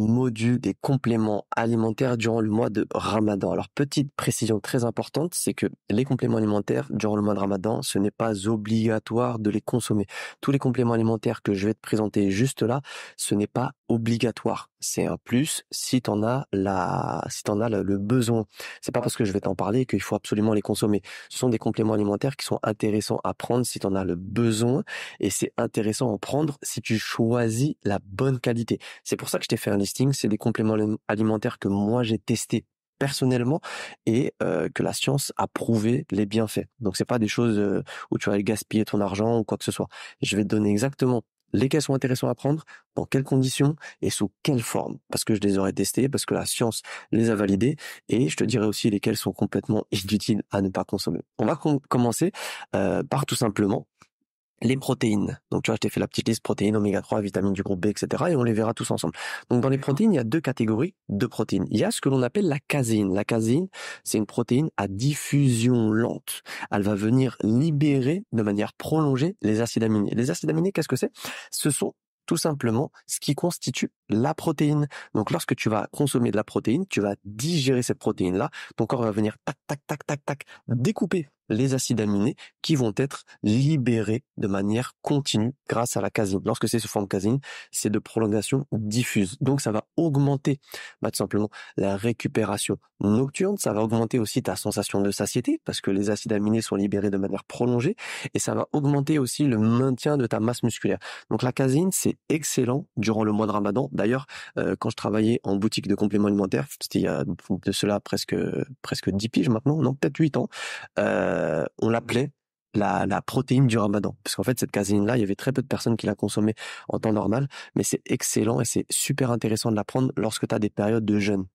module des compléments alimentaires durant le mois de Ramadan. Alors, petite précision très importante, c'est que les compléments alimentaires durant le mois de Ramadan, ce n'est pas obligatoire de les consommer. Tous les compléments alimentaires que je vais te présenter juste là, ce n'est pas obligatoire. C'est un plus si t'en as le besoin. C'est pas parce que je vais t'en parler qu'il faut absolument les consommer. Ce sont des compléments alimentaires qui sont intéressants à prendre si t'en as le besoin, et c'est intéressant à en prendre si tu choisis la bonne qualité. C'est pour ça que je t'ai fait un listing. C'est des compléments alimentaires que moi j'ai testés personnellement et que la science a prouvé les bienfaits. Donc c'est pas des choses où tu vas aller gaspiller ton argent ou quoi que ce soit. Je vais te donner exactement lesquels sont intéressants à prendre, dans quelles conditions et sous quelle forme. Parce que je les aurais testés, parce que la science les a validés, et je te dirai aussi lesquels sont complètement inutiles à ne pas consommer. On va commencer par tout simplement les protéines. Donc, tu vois, je t'ai fait la petite liste: protéines, oméga 3, vitamines du groupe B, etc. Et on les verra tous ensemble. Donc, dans les protéines, il y a deux catégories de protéines. Il y a ce que l'on appelle la caséine. La caséine, c'est une protéine à diffusion lente. Elle va venir libérer de manière prolongée les acides aminés. Les acides aminés, qu'est-ce que c'est? Ce sont tout simplement ce qui constitue la protéine. Donc, lorsque tu vas consommer de la protéine, tu vas digérer cette protéine-là. Ton corps va venir tac, tac, tac, tac, tac, découper les acides aminés qui vont être libérés de manière continue grâce à la caséine. Lorsque c'est sous forme caséine, c'est de prolongation diffuse. Donc, ça va augmenter tout simplement la récupération nocturne. Ça va augmenter aussi ta sensation de satiété parce que les acides aminés sont libérés de manière prolongée, et ça va augmenter aussi le maintien de ta masse musculaire. Donc, la caséine, c'est excellent durant le mois de Ramadan. D'ailleurs, quand je travaillais en boutique de compléments alimentaires, c'était il y a de cela presque 10 piges maintenant, non, peut-être 8 ans, on l'appelait la protéine du Ramadan, parce qu'en fait cette caséine-là, il y avait très peu de personnes qui la consommaient en temps normal, mais c'est excellent et c'est super intéressant de la prendre lorsque tu as des périodes de jeûne,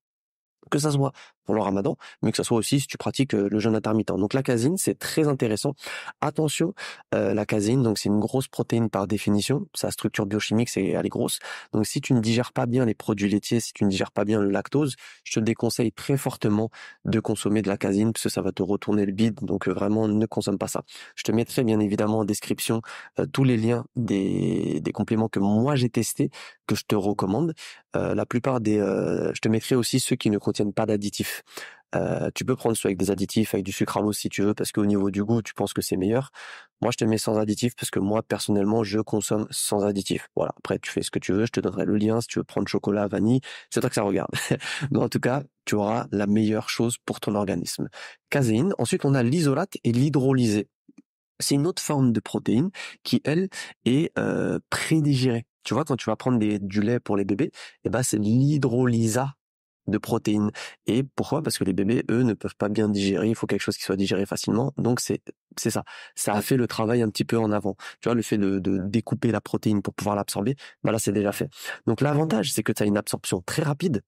que ça soit pour le Ramadan, mais que ça soit aussi si tu pratiques le jeûne intermittent. Donc la caséine, c'est très intéressant. Attention, la caséine, donc c'est une grosse protéine par définition. Sa structure biochimique, elle est grosse. Donc si tu ne digères pas bien les produits laitiers, si tu ne digères pas bien le lactose, je te déconseille très fortement de consommer de la caséine, parce que ça va te retourner le bide. Donc vraiment, ne consomme pas ça. Je te mettrai bien évidemment en description tous les liens des compléments que moi j'ai testés, que je te recommande. La plupart je te mettrai aussi ceux qui ne contiennent pas d'additifs. Tu peux prendre ceux avec des additifs, avec du sucralose si tu veux, parce qu'au niveau du goût, tu penses que c'est meilleur. Moi, je te mets sans additifs parce que moi, personnellement, je consomme sans additifs. Voilà. Après, tu fais ce que tu veux. Je te donnerai le lien si tu veux prendre chocolat, vanille. C'est toi que ça regarde. Mais en tout cas, tu auras la meilleure chose pour ton organisme. Caséine. Ensuite, on a l'isolate et l'hydrolysé. C'est une autre forme de protéine qui, elle, est prédigérée. Tu vois, quand tu vas prendre du lait pour les bébés, eh ben, c'est l'hydrolysa de protéines. Et pourquoi? Parce que les bébés, eux, ne peuvent pas bien digérer. Il faut quelque chose qui soit digéré facilement. Donc, c'est ça. Ça a fait le travail un petit peu en avant. Tu vois, le fait de découper la protéine pour pouvoir l'absorber, bah là, c'est déjà fait. Donc, l'avantage, c'est que tu as une absorption très rapide.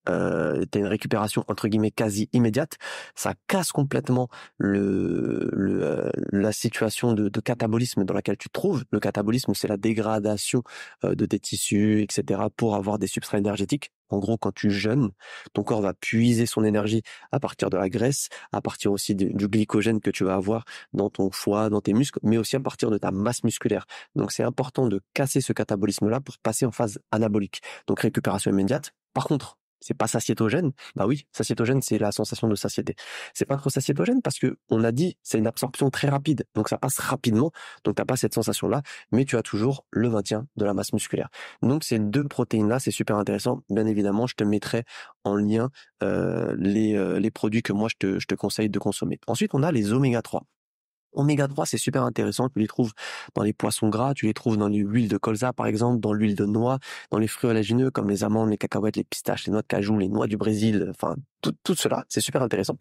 T'as une récupération entre guillemets quasi immédiate. Ça casse complètement la situation de catabolisme dans laquelle tu te trouves. Le catabolisme, c'est la dégradation de tes tissus, etc., pour avoir des substrats énergétiques. En gros, quand tu jeûnes, ton corps va puiser son énergie à partir de la graisse, à partir aussi du glycogène que tu vas avoir dans ton foie, dans tes muscles, mais aussi à partir de ta masse musculaire. Donc, c'est important de casser ce catabolisme-là pour passer en phase anabolique. Donc, récupération immédiate. Par contre, c'est pas satiétogène. Bah oui, satiétogène, c'est la sensation de satiété. C'est pas trop satiétogène parce que on a dit, c'est une absorption très rapide. Donc ça passe rapidement. Donc t'as pas cette sensation-là, mais tu as toujours le maintien de la masse musculaire. Donc ces deux protéines-là, c'est super intéressant. Bien évidemment, je te mettrai en lien les produits que moi je te conseille de consommer. Ensuite, on a les oméga 3. Oméga 3, c'est super intéressant. Tu les trouves dans les poissons gras, tu les trouves dans l'huile de colza, par exemple, dans l'huile de noix, dans les fruits oléagineux comme les amandes, les cacahuètes, les pistaches, les noix de cajou, les noix du Brésil, enfin, tout cela, c'est super intéressant.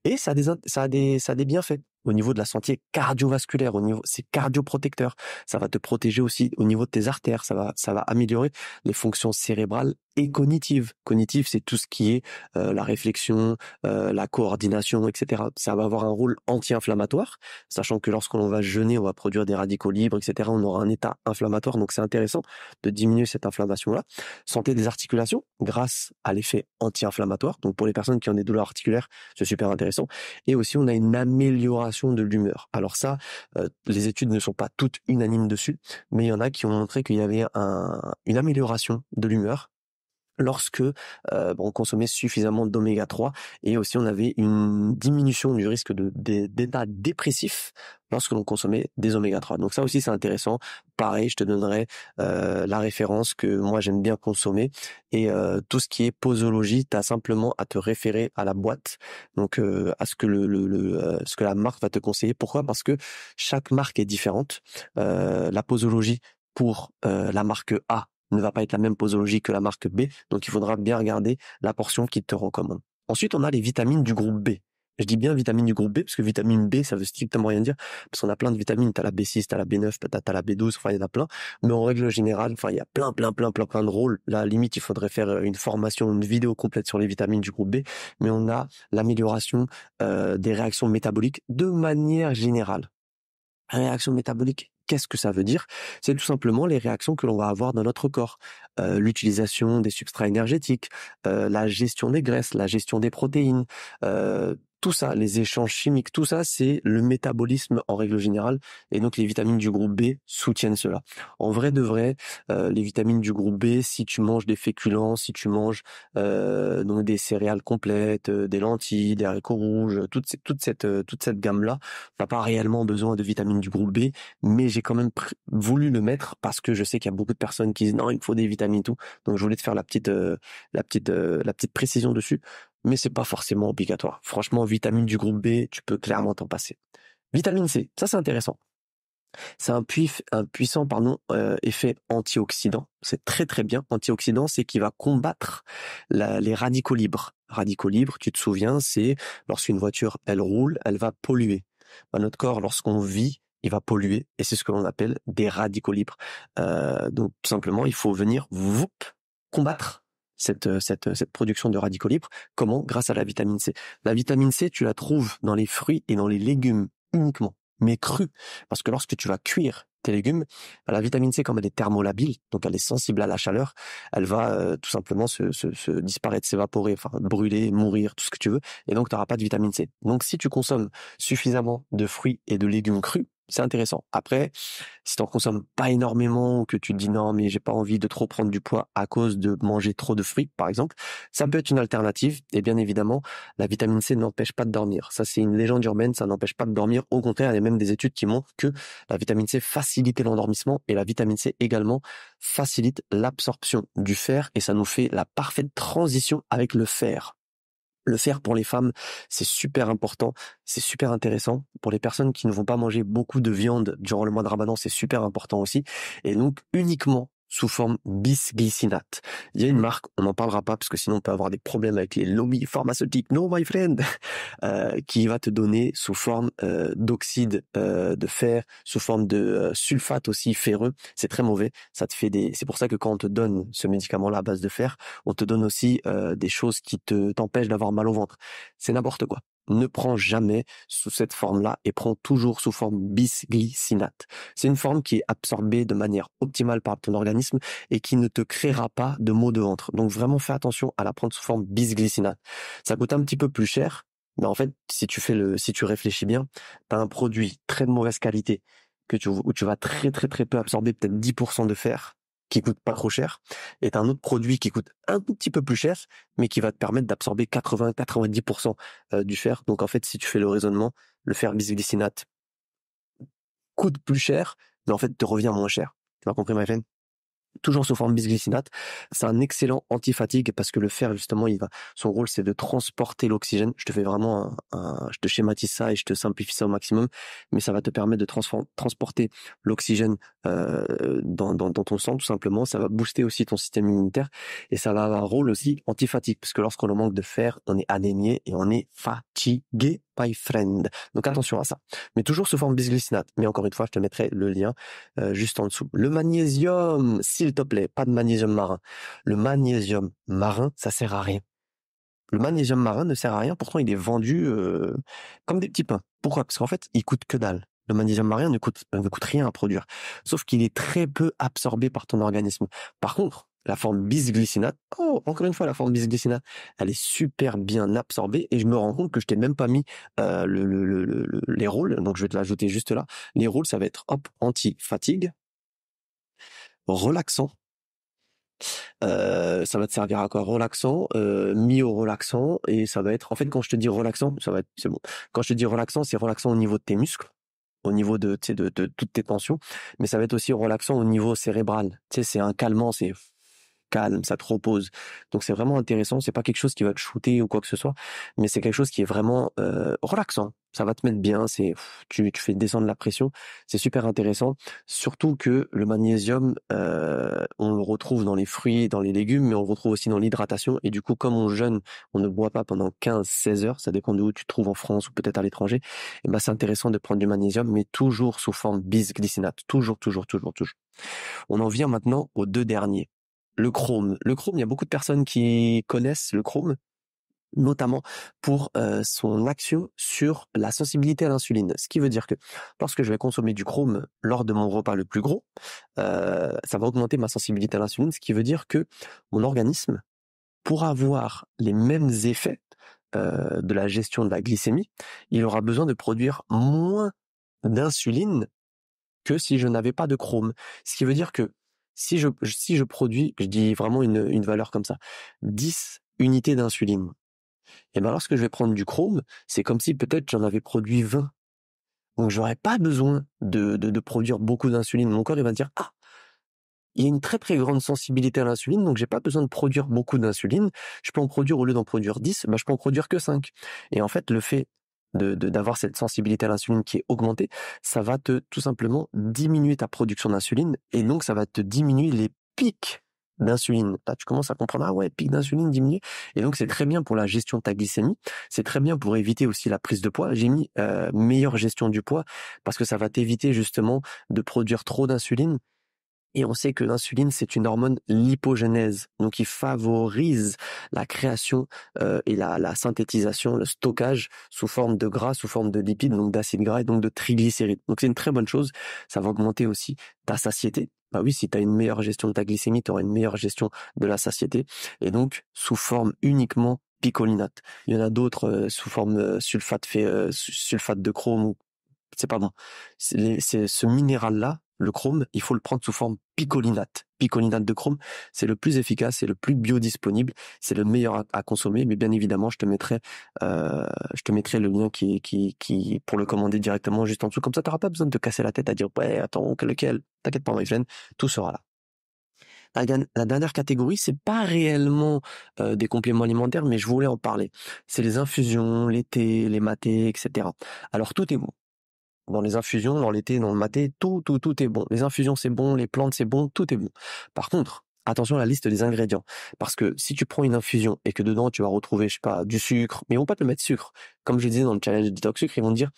Et ça a des bienfaits au niveau de la santé cardiovasculaire, c'est cardioprotecteur. Ça va te protéger aussi au niveau de tes artères. Ça va améliorer les fonctions cérébrales et cognitives. Cognitive, c'est tout ce qui est la réflexion, la coordination, etc. Ça va avoir un rôle anti-inflammatoire, sachant que lorsqu'on va jeûner, on va produire des radicaux libres, etc. On aura un état inflammatoire, donc c'est intéressant de diminuer cette inflammation-là. Santé des articulations, grâce à l'effet anti-inflammatoire. Donc pour les personnes qui ont des douleurs articulaires, c'est super intéressant. Et aussi, on a une amélioration de l'humeur. Alors ça, les études ne sont pas toutes unanimes dessus, mais il y en a qui ont montré qu'il y avait une amélioration de l'humeur lorsque on consommait suffisamment d'oméga 3 et aussi on avait une diminution du risque d'état dépressif lorsque l'on consommait des oméga 3. Donc ça aussi c'est intéressant. Pareil, je te donnerai la référence que moi j'aime bien consommer et tout ce qui est posologie, tu as simplement à te référer à la boîte, donc à ce que ce que la marque va te conseiller. Pourquoi? Parce que chaque marque est différente. La posologie pour la marque A ne va pas être la même posologie que la marque B, donc il faudra bien regarder la portion qu'il te recommande. Ensuite, on a les vitamines du groupe B. Je dis bien vitamines du groupe B, parce que vitamine B, ça veut strictement rien dire, parce qu'on a plein de vitamines, t'as la B6, t'as la B9, t'as la B12, enfin, il y en a plein, mais en règle générale, enfin, il y a plein de rôles. Là, à la limite, il faudrait faire une formation, une vidéo complète sur les vitamines du groupe B, mais on a l'amélioration des réactions métaboliques de manière générale. Réaction métabolique, qu'est-ce que ça veut dire? C'est tout simplement les réactions que l'on va avoir dans notre corps. L'utilisation des substrats énergétiques, la gestion des graisses, la gestion des protéines, tout ça, les échanges chimiques, tout ça, c'est le métabolisme en règle générale. Et donc les vitamines du groupe B soutiennent cela. En vrai de vrai, les vitamines du groupe B, si tu manges des féculents, si tu manges donc des céréales complètes, des lentilles, des haricots rouges, toute cette gamme-là, t'as pas réellement besoin de vitamines du groupe B, mais j'ai quand même voulu le mettre parce que je sais qu'il y a beaucoup de personnes qui disent non, il me faut des vitamines et tout. Donc je voulais te faire la petite précision dessus, mais c'est pas forcément obligatoire. Franchement, vitamines du groupe B, tu peux clairement t'en passer. Vitamine C, ça c'est intéressant. C'est un puissant effet antioxydant. C'est très très bien. Antioxydant, c'est qui va combattre les radicaux libres. Radicaux libres, tu te souviens, c'est lorsqu'une voiture, elle roule, elle va polluer. Notre corps, lorsqu'on vit, il va polluer et c'est ce que l'on appelle des radicaux libres. Donc tout simplement, il faut venir combattre cette production de radicaux libres. Comment? Grâce à la vitamine C. La vitamine C, tu la trouves dans les fruits et dans les légumes uniquement, mais crus. Parce que lorsque tu vas cuire tes légumes, la vitamine C, comme elle est thermolabile, donc elle est sensible à la chaleur, elle va tout simplement se disparaître, s'évaporer, enfin brûler, mourir, tout ce que tu veux, et donc tu n'auras pas de vitamine C. Donc si tu consommes suffisamment de fruits et de légumes crus, c'est intéressant. Après, si t'en consommes pas énormément ou que tu te dis non mais j'ai pas envie de trop prendre du poids à cause de manger trop de fruits par exemple, ça peut être une alternative. Et bien évidemment, la vitamine C n'empêche pas de dormir. Ça c'est une légende urbaine, ça n'empêche pas de dormir. Au contraire, il y a même des études qui montrent que la vitamine C facilite l'endormissement et la vitamine C également facilite l'absorption du fer et ça nous fait la parfaite transition avec le fer. Le fer pour les femmes, c'est super important, c'est super intéressant. Pour les personnes qui ne vont pas manger beaucoup de viande durant le mois de Ramadan, c'est super important aussi. Et donc uniquement sous forme bisglycinate. Il y a une marque, on n'en parlera pas parce que sinon on peut avoir des problèmes avec les lobbies pharmaceutiques. No, my friend, qui va te donner sous forme d'oxyde de fer, sous forme de sulfate aussi ferreux. C'est très mauvais. Ça te fait C'est pour ça que quand on te donne ce médicament-là à base de fer, on te donne aussi des choses qui t'empêchent d'avoir mal au ventre. C'est n'importe quoi. Ne prends jamais sous cette forme-là et prends toujours sous forme bisglycinate. C'est une forme qui est absorbée de manière optimale par ton organisme et qui ne te créera pas de maux de ventre. Donc vraiment fais attention à la prendre sous forme bisglycinate. Ça coûte un petit peu plus cher, mais en fait, si tu réfléchis bien, tu as un produit très de mauvaise qualité où tu vas très très très peu absorber, peut-être 10% de fer, qui coûte pas trop cher, et t'as un autre produit qui coûte un tout petit peu plus cher, mais qui va te permettre d'absorber 80-90% du fer. Donc en fait, si tu fais le raisonnement, le fer bisglycinate coûte plus cher, mais en fait te revient moins cher. Tu m'as compris, ma friend? Toujours sous forme bisglycinate. C'est un excellent anti-fatigue parce que le fer, justement, son rôle, c'est de transporter l'oxygène. Je te fais vraiment je te schématise ça et je te simplifie ça au maximum, mais ça va te permettre de transporter l'oxygène dans ton sang, tout simplement. Ça va booster aussi ton système immunitaire et ça va avoir un rôle aussi anti-fatigue parce que lorsqu'on a manque de fer, on est anémié et on est fatigué, my friend. Donc attention à ça. Mais toujours sous forme bisglycinate. Mais encore une fois, je te mettrai le lien juste en dessous. Le magnésium, s'il te plaît, pas de magnésium marin. Le magnésium marin, ça sert à rien. Le magnésium marin ne sert à rien, pourtant il est vendu comme des petits pains. Pourquoi? Parce qu'en fait, il coûte que dalle. Le magnésium marin ne coûte rien à produire. Sauf qu'il est très peu absorbé par ton organisme. Par contre, la forme bisglycinate, encore une fois, la forme bisglycinate, elle est super bien absorbée et je me rends compte que je t'ai même pas mis les rôles, donc je vais te l'ajouter juste là. Les rôles, ça va être hop, anti-fatigue, relaxant, Ça va te servir à quoi? Relaxant, myo-relaxant, et ça va être, en fait, quand je te dis relaxant, c'est bon. Quand je te dis relaxant, c'est relaxant au niveau de tes muscles, au niveau de, tu sais, de toutes tes tensions, mais ça va être aussi relaxant au niveau cérébral. Tu sais, c'est un calmant, c'est calme, ça te repose. Donc c'est vraiment intéressant. C'est pas quelque chose qui va te shooter ou quoi que ce soit, mais c'est quelque chose qui est vraiment relaxant. Ça va te mettre bien. Tu fais descendre la pression. C'est super intéressant. Surtout que le magnésium, on le retrouve dans les fruits, dans les légumes, mais on le retrouve aussi dans l'hydratation. Et du coup, comme on jeûne, on ne boit pas pendant 15-16 heures. Ça dépend de où tu te trouves en France ou peut-être à l'étranger. Et ben c'est intéressant de prendre du magnésium, mais toujours sous forme bisglycinate. Toujours, toujours, toujours, toujours. On en vient maintenant aux deux derniers. Le chrome. Le chrome, il y a beaucoup de personnes qui connaissent le chrome, notamment pour son action sur la sensibilité à l'insuline. Ce qui veut dire que lorsque je vais consommer du chrome lors de mon repas le plus gros, ça va augmenter ma sensibilité à l'insuline, ce qui veut dire que mon organisme, pour avoir les mêmes effets de la gestion de la glycémie, il aura besoin de produire moins d'insuline que si je n'avais pas de chrome. Ce qui veut dire que si je produis, je dis vraiment une valeur comme ça, 10 unités d'insuline, et ben lorsque je vais prendre du chrome, c'est comme si peut-être j'en avais produit 20. Donc j'aurais pas besoin de produire beaucoup d'insuline. Mon corps il va dire ah, il y a une très très grande sensibilité à l'insuline, donc j'ai pas besoin de produire beaucoup d'insuline. Je peux en produire, au lieu d'en produire 10, ben je peux en produire que 5. Et en fait, le fait d'avoir cette sensibilité à l'insuline qui est augmentée, ça va tout simplement diminuer ta production d'insuline, et donc ça va te diminuer les pics d'insuline. Là, tu commences à comprendre, ah ouais, pic d'insuline diminué. Et donc c'est très bien pour la gestion de ta glycémie. C'est très bien pour éviter aussi la prise de poids. J'ai mis meilleure gestion du poids parce que ça va t'éviter justement de produire trop d'insuline. Et on sait que l'insuline, c'est une hormone lipogénèse, donc qui favorise la création et la synthétisation, le stockage sous forme de gras, sous forme de lipides, donc d'acides gras et donc de triglycérides. Donc c'est une très bonne chose. Ça va augmenter aussi ta satiété. Bah oui, si tu as une meilleure gestion de ta glycémie, tu auras une meilleure gestion de la satiété. Et donc, sous forme uniquement picolinate. Il y en a d'autres sous forme sulfate de chrome, ou c'est pas bon. C'est ce minéral-là, le chrome, il faut le prendre sous forme picolinate. Picolinate de chrome, c'est le plus efficace, c'est le plus biodisponible, c'est le meilleur à consommer. Mais bien évidemment, je te mettrai le lien qui pour le commander directement juste en dessous. Comme ça, t'auras pas besoin de te casser la tête à dire ouais, attends, lequel? T'inquiète pas, my friend, tout sera là. La dernière catégorie, c'est pas réellement des compléments alimentaires, mais je voulais en parler. C'est les infusions, les thés, les matés, etc. Alors tout est bon. Dans les infusions, dans le thé, dans le maté, tout est bon. Les infusions, c'est bon, les plantes, c'est bon, tout est bon. Par contre, attention à la liste des ingrédients. Parce que si tu prends une infusion et que dedans, tu vas retrouver, je sais pas, du sucre, mais ils vont pas te mettre sucre. Comme je disais dans le challenge de Detox Sucre, ils vont te dire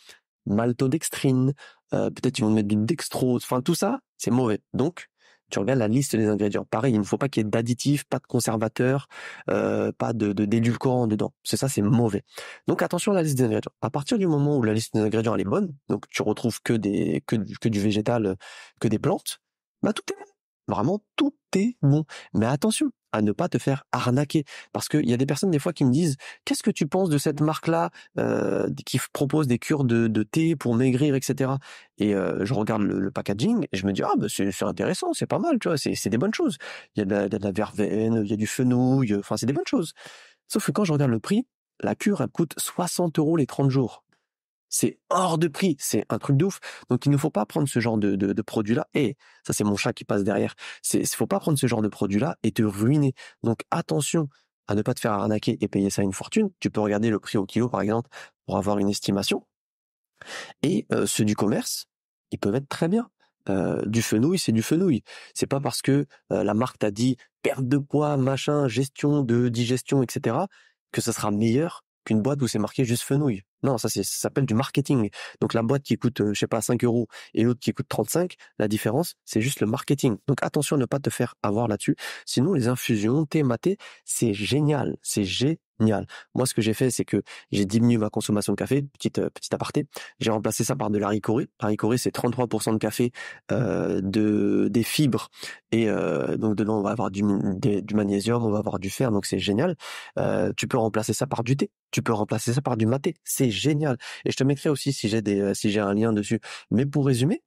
maltodextrine, peut-être ils vont te mettre du dextrose, enfin tout ça, c'est mauvais. Donc, tu regardes la liste des ingrédients. Pareil, il ne faut pas qu'il y ait d'additifs, pas de conservateurs, pas d'édulcorants dedans. C'est ça, c'est mauvais. Donc attention à la liste des ingrédients. À partir du moment où la liste des ingrédients elle est bonne, donc tu retrouves que du végétal, que des plantes, bah tout est bon. Vraiment, tout est bon. Mais attention à ne pas te faire arnaquer. Parce qu'il y a des personnes des fois qui me disent qu'est-ce que tu penses de cette marque-là qui propose des cures de thé pour maigrir, etc. Et je regarde le packaging et je me dis ah bah c'est intéressant, c'est pas mal, tu vois, c'est des bonnes choses. Il y a de la verveine, il y a du fenouil, enfin c'est des bonnes choses. Sauf que quand je regarde le prix, la cure elle coûte 60 € les 30 jours. C'est hors de prix, c'est un truc de ouf. Donc il ne faut pas prendre ce genre de produit-là. Et ça c'est mon chat qui passe derrière. Faut pas prendre ce genre de produit-là et te ruiner. Donc attention à ne pas te faire arnaquer et payer ça une fortune. Tu peux regarder le prix au kilo par exemple pour avoir une estimation. Et ceux du commerce, ils peuvent être très bien. Du fenouil, c'est du fenouil. C'est pas parce que la marque t'a dit perte de poids, machin, gestion de digestion, etc., que ça sera meilleur qu'une boîte où c'est marqué juste fenouil. Non, ça s'appelle du marketing. Donc la boîte qui coûte, je sais pas, 5 € et l'autre qui coûte 35, la différence, c'est juste le marketing. Donc attention à ne pas te faire avoir là-dessus. Sinon, les infusions, thé, maté, c'est génial. C'est génial. Moi, ce que j'ai fait, c'est que j'ai diminué ma consommation de café, petit aparté. J'ai remplacé ça par de l'haricots. L'haricots, c'est 33% de café, des fibres, et donc dedans on va avoir du magnésium, on va avoir du fer, donc c'est génial. Tu peux remplacer ça par du thé, tu peux remplacer ça par du maté, c'est génial. Et je te mettrai aussi si j'ai un lien dessus. Mais pour résumer,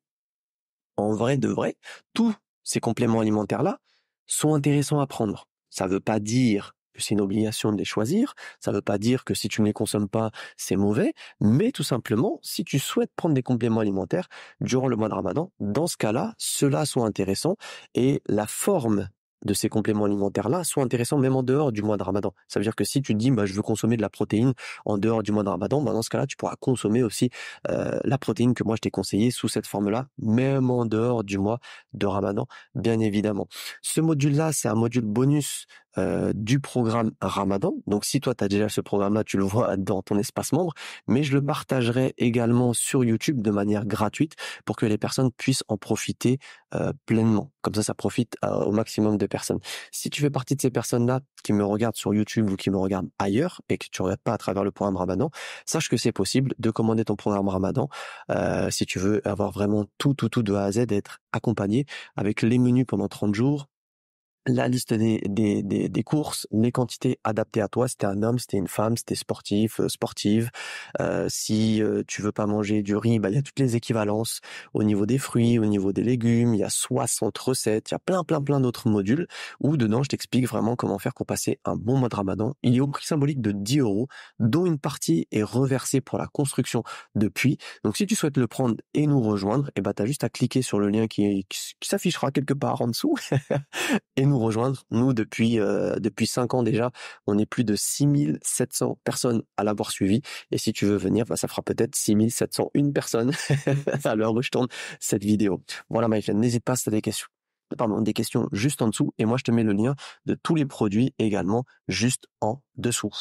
en vrai de vrai, tous ces compléments alimentaires là, sont intéressants à prendre. Ça veut pas dire que c'est une obligation de les choisir, ça veut pas dire que si tu ne les consommes pas, c'est mauvais, mais tout simplement, si tu souhaites prendre des compléments alimentaires durant le mois de Ramadan, dans ce cas-là, ceux-là sont intéressants et la forme de ces compléments alimentaires-là sont intéressants même en dehors du mois de Ramadan. Ça veut dire que si tu te dis, bah, je veux consommer de la protéine en dehors du mois de Ramadan, bah, dans ce cas-là, tu pourras consommer aussi la protéine que moi je t'ai conseillée sous cette forme-là, même en dehors du mois de Ramadan, bien évidemment. Ce module-là, c'est un module bonus du programme Ramadan. Donc, si toi, tu as déjà ce programme-là, tu le vois dans ton espace membre, mais je le partagerai également sur YouTube de manière gratuite pour que les personnes puissent en profiter pleinement. Comme ça profite au maximum de personnes. Si tu fais partie de ces personnes-là qui me regardent sur YouTube ou qui me regardent ailleurs et que tu regardes pas à travers le programme Ramadan, sache que c'est possible de commander ton programme Ramadan si tu veux avoir vraiment tout de A à Z, être accompagné avec les menus pendant 30 jours, la liste des courses, les quantités adaptées à toi, si t'es un homme, si t'es une femme, si t'es sportif, sportive. Si tu veux pas manger du riz, bah il y a toutes les équivalences au niveau des fruits, au niveau des légumes. Il y a 60 recettes, il y a plein d'autres modules où dedans je t'explique vraiment comment faire pour passer un bon mois de Ramadan. Il est au prix symbolique de 10 euros, dont une partie est reversée pour la construction de puits. Donc si tu souhaites le prendre et nous rejoindre, et bah t'as juste à cliquer sur le lien qui s'affichera quelque part en dessous et nous rejoindre. Nous, depuis 5 ans déjà, on est plus de 6700 personnes à l'avoir suivi. Et si tu veux venir, bah, ça fera peut-être 6701 personnes à l'heure où je tourne cette vidéo. Voilà, my friend, n'hésite pas si tu as des questions juste en dessous. Et moi, je te mets le lien de tous les produits également juste en dessous.